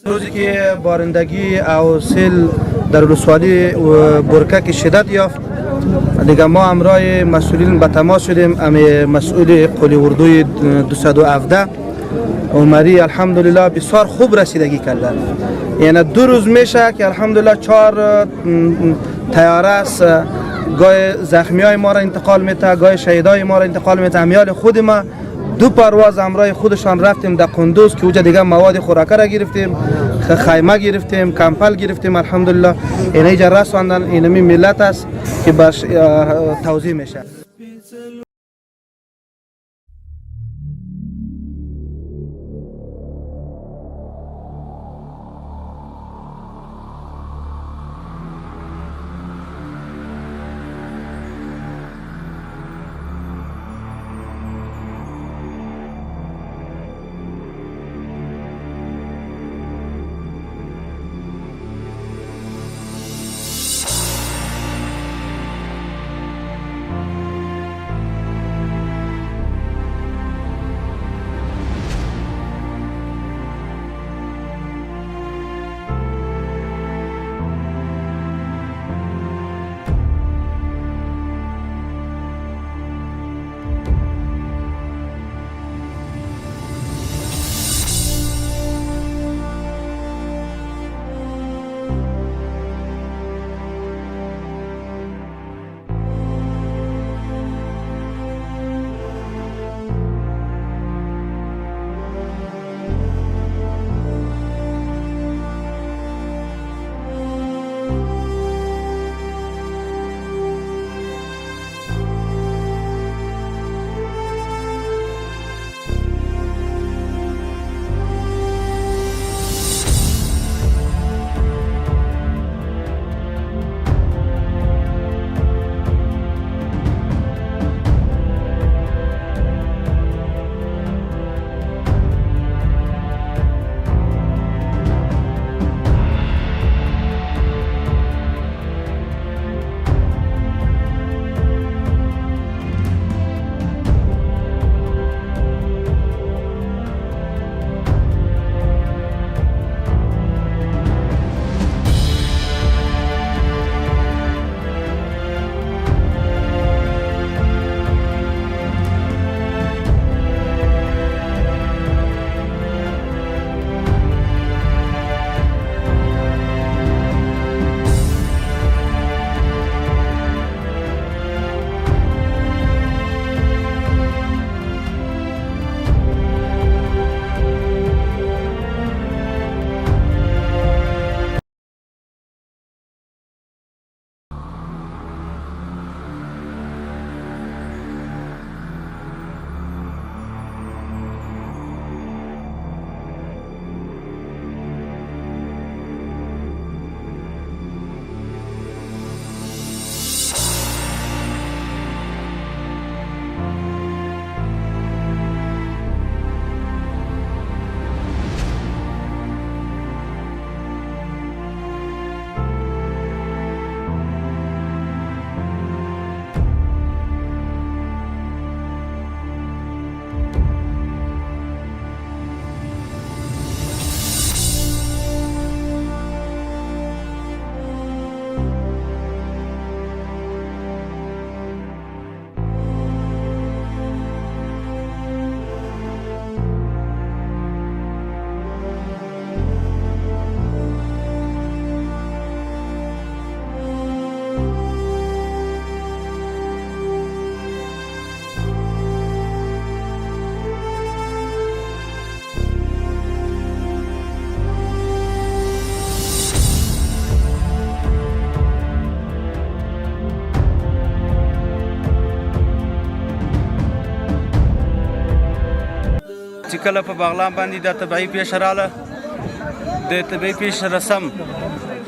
روزی که بارندگی او سیل در ولسوالی برکک شدت یافت، دیگه ما همراه مسئولین به تماس شدیم. مسئول قلی اردوی 217 عمری الحمدلله بسیار خوب رسیدگی کردن. یعنی 2 روز میشه که الحمدلله 4 طیاره است، گاه زخمی های ما را انتقال میته، گاه شهیدای ما را انتقال میته. امیال خود ما 2 پرواز همراه خودشان رفتیم در قندوز که اوجا دیگه مواد خوراکه را گرفتیم، خیمه گرفتیم، کمپل گرفتیم. الحمدلله اینجا رساندن. اینمی ملت است که باش توضیح میشه. چې کله په بغلان باندې د طبعي پیښه رااله، د طبعي پیښې رسم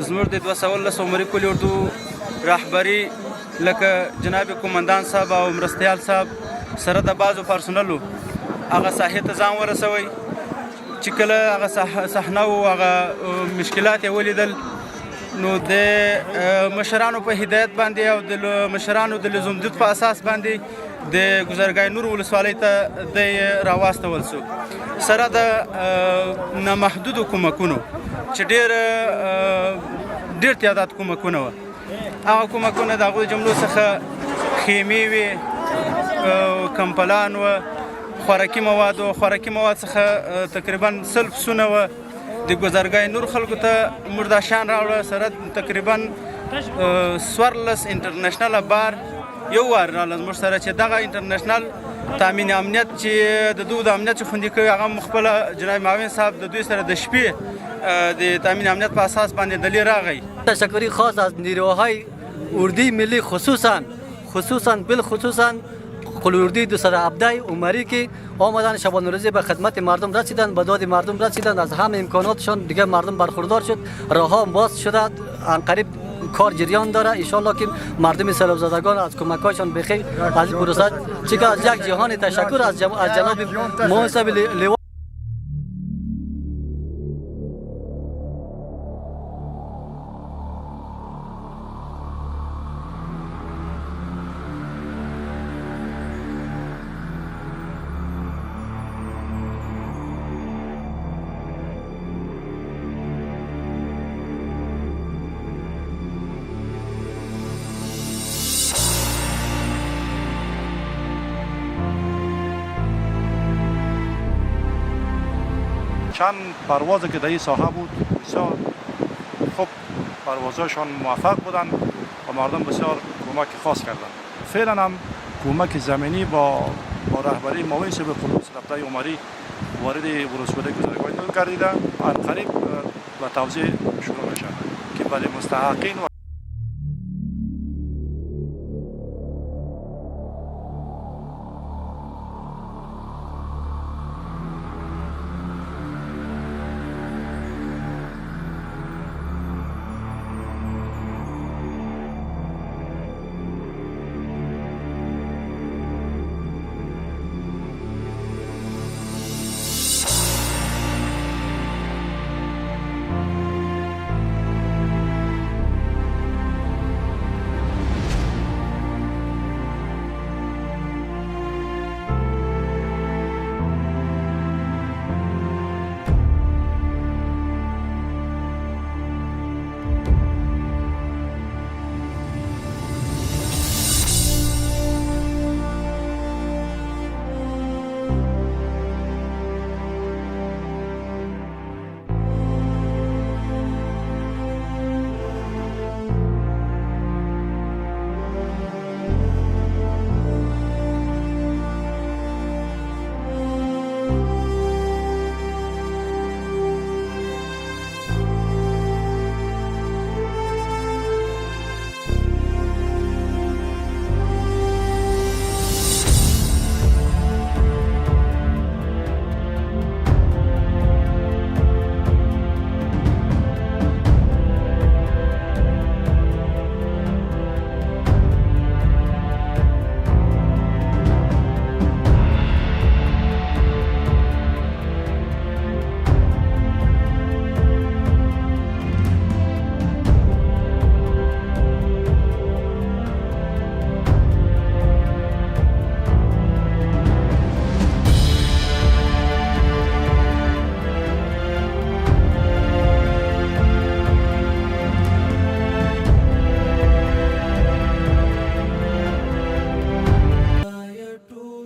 زموږ د 219 عمري کلي اردو رهبري لکه جناب قومندان صاحب او مرستیال صاحب سره د بعضو پرسونلو هغه ساحې ته ځان ورسوئ. چې کله هغه صحنه و هغه مشکلات یې ولیدل، نو د مشرانو په هدایت باندې او د مشرانو د لزومدود په اساس باندې د ګذرګاه نور ولسوالۍ ته دی راواستول سو سره د نامحدودو کومکونو چې ډېر تعداد کومکونه وه. هغه کومکونه د هغوی جملو څخه خیمې وې، کمپلان وه، خوراکي مواد وه. خوراکي مواد څخه تقریبا 100 پسونه وه. د ګذرګاه نور خلکو ته موږ دا شیان راوړه. سره تقریبا 14 انټرنیشنل بار یو وار راغله زموږ سره چې دغه انټرنیشنل تامین امنیت چې د دوی د امنیت چې خوندي کوي هغه مخبله جناب معاون صاحب د دوی سره د شپې د تامین امنیت په اساس باندې دلی راغی. تشکری خاص از نیروهای اردوی ملی خصوصا بالخصوصا قلوردی 217 عمری که آمدن شبانه روزی به خدمت مردم رسیدند، به داد مردم رسیدند، از همه امکاناتشان دیگه مردم برخوردار شد، راهها باز شده، عنقریب کار جریان داره. ان شاء الله که مردم سیلاب زدگان از کمک‌هایشان بخیر از این پروسه چیکار از یک جهان تشکر از جناب محسن لیوا. چند پروازی که در این ساحه بود بسیار خوب پروازهایشان موفق بودند و مردم بسیار کمک خاص کردند. فعلا هم کمک زمینی با رهبری معاون صاحب خلوص رفته عمری وارد ولسوالی گذرگاه نور گردیده. عنقریب و توزیع شروع میشه که برای مستحقین و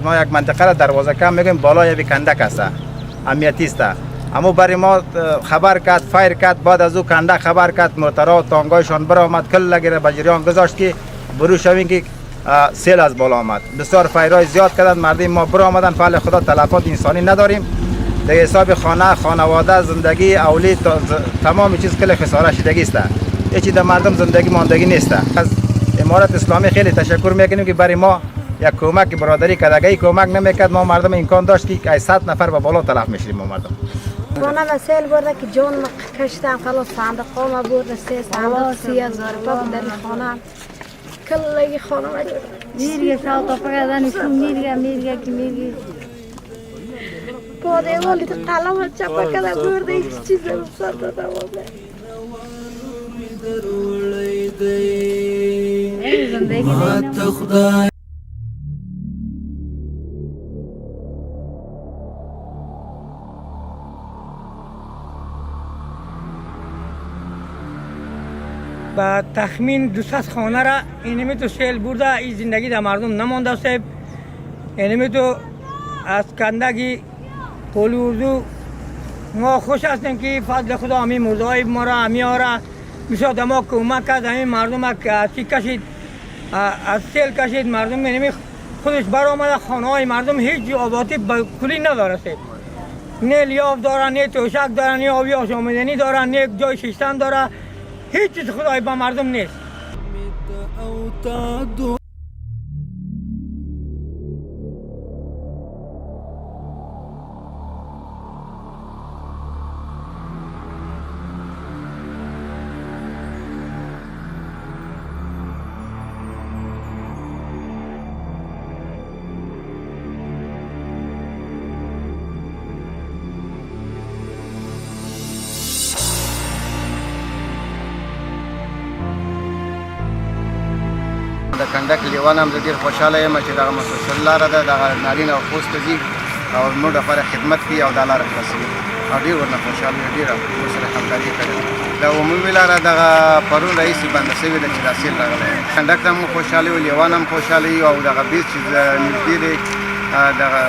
ما یک منطقه را دروازه کم میگیم بالای یک کندک است، امنیتی است. اما برای ما خبر کرد، فایر کرد، بعد از او کندک خبر کرد، موترها و تانگایشان برآمد، کل لگیره به جریان گذاشت که برو شوین که سیل از بالا آمد. بسیار فایرهای زیاد کردند، مردم ما برآمدن. فعل خدا تلفات انسانی نداریم. در حساب خانه، خانواده، زندگی، اولاد، تمام چیز کل خساره شدگی است. هیچی در مردم زندگی ماندگی نیست. از امارت اسلامی خیلی تشکر میکنیم که برای ما یک کمک برادری کدگی کمک نمیکرد. ما مردم امکان داشت که 100 نفر به بالا تلف میشیم. ما مردم خانه سیل برده که جون کشتم، خلاص صندوق ما برده 3 صندوق 30,000 روپیه در خانه کلی خانه میریه شاوتا پگدنشون میریه که میریه باده والی تو قلم چپا کده برده هیچ چیز نمیستاد داده واده زندگی با تخمین 200 خانه را اینمی تو سیل برده، این زندگی در مردم نمانده صاحب. اینمی تو از کندگی قولی اردو ما خوش هستیم که فضل خدا همین مرزهای ما را همی آره میشد ما کمک کرد همین مردم از چی کشید، از سیل کشید. مردم اینمی خودش برآمده، خانه های مردم هیچ آبادی کلی نداره صاحب. نه لیاف داره، نه توشک داره، نه آبی آشامیدنی داره، نه جای شستن داره، هیچ چیز خدای با مردم نیست. د کنډک لیوان هم زه ډېر خوشحاله یم چې دغه مسلسل لاره ده، دغه نارینه او خوست ته ځي او زموږ لپاره خدمت کوي او دا لاره خلاصوي او ډېر ورنه خوشحاله یم، ډېره ورسره همکاري کړې ده. د عمومي لاره دغه پرون راهیسې بنده شوې ده چې دا سیل راغلی. کنډک ته هم خوشحاله یو، لیوان هم خوشحاله یو او دغه بیس چې نږدې دی دغه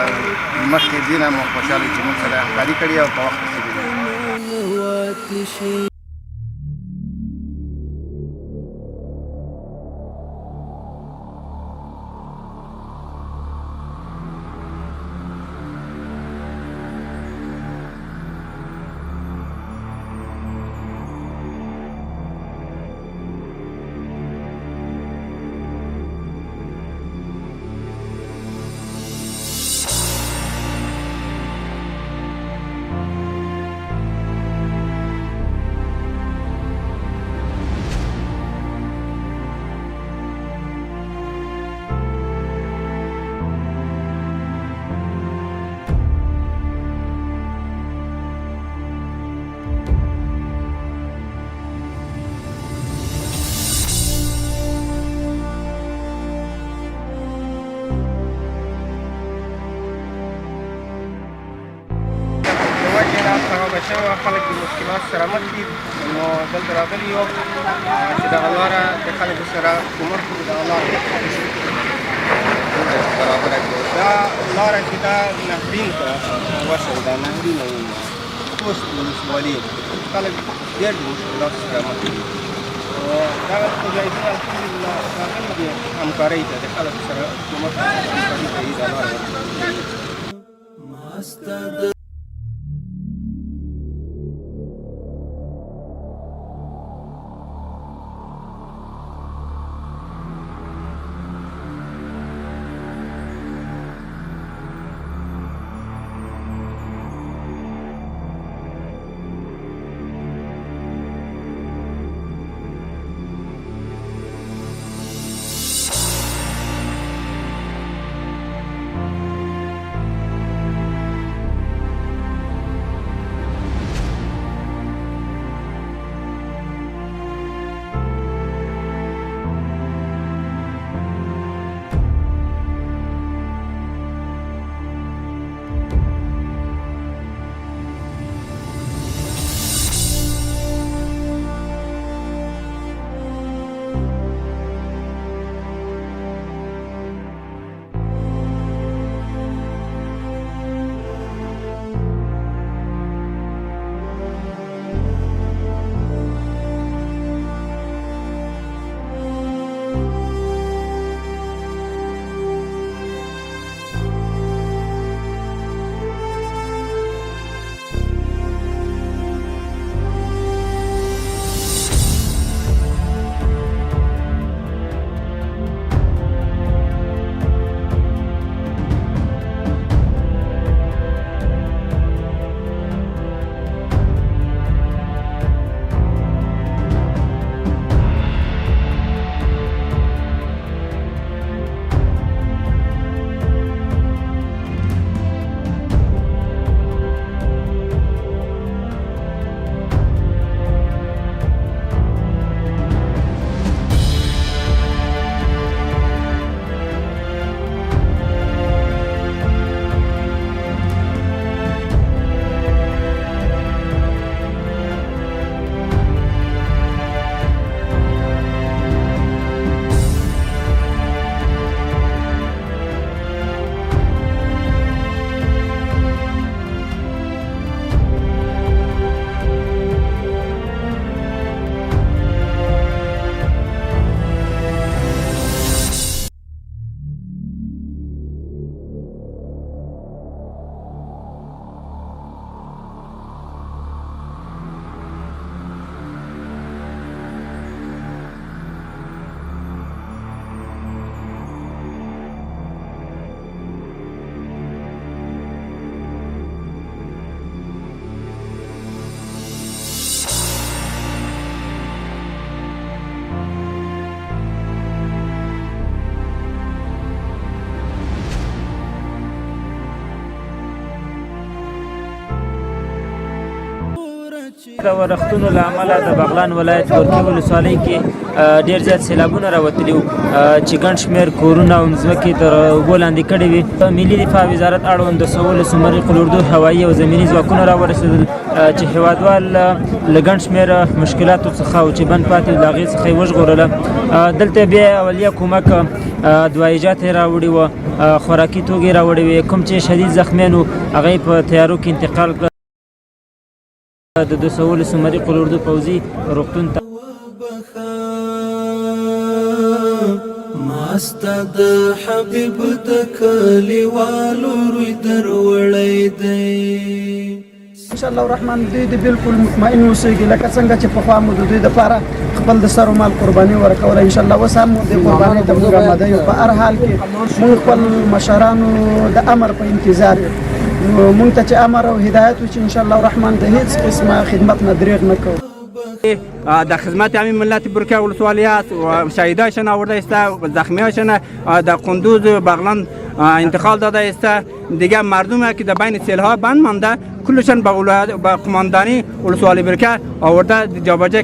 مخکې دین هم خوشحاله یو چې موږ سره همکاري کړې او په وخت رسېدلي. خلک د مشکلات سره مخ دي، نو دلته راغلي یو چې دغه لاره د خلکو سره کومک کړي، دغه لاره برابره کړي. دا لاره چې دا نهرین ته وصل ده، نهرین او خوست ولسوالي خلک ډېر د مشکلاتو سره مخ دي. دغه مجاهدین الحمدلله راغلي دي همکارۍ ته، د خلکو سره کومک همکاري کوي، دا لاره ورته. زیات ورښتونو له امله د بغلان ولایت ګورکي ولسوالۍ کې ډېر زیات سیلابونه راوتلي وو چې ګڼ شمېر کورونه او مځکې تر اوبو لاندې کړې وې. ملي دفاع وزارت اړوند د 110 مریخ الاردو هوایي او زمیني ځواکونه راورسېدل چې هېوادوال له ګڼ شمېر مشکلاتو څخه او چې بند پاتې د هغې څخه یې وژغورله. دلته بیا اولیه کومک دوایجات یې راوړي وه، خوراکي توکي یې راوړي وې. کوم چې شدید زخمیان وو هغه یې په تیارو کې انتقال کړه د 210 مریخ الاردو پوځي روغتون ته. ماستا د حبیب د کلیوالو روی دروړی دی. ان شاء الله الرحمن دوی د بالکل مطمئن اوسېږي لکه څنګه چې پخوا مو د دوی دپاره خپل د سر و مال قرباني ورکوله. ان شاء الله اوس هم د قربانۍ ته موږ آماده یو. په هر حال کې موږ خپل مشرانو د امر په انتظار یو. موږ ته چې امر او هدایت وشي ان شاء الله الرحمن د هیڅ قسمه خدمت نه دریغ نه کوو. در خدمت همین ملت برکه ولسوالی است و شهیدایشان آورده است و زخمیایشان در قندوز و بغلان انتقال داده است. دیگه مردم که در بین سیل‌ها بند مانده کلشان به قماندانی ولسوالی برکه آورده جابجا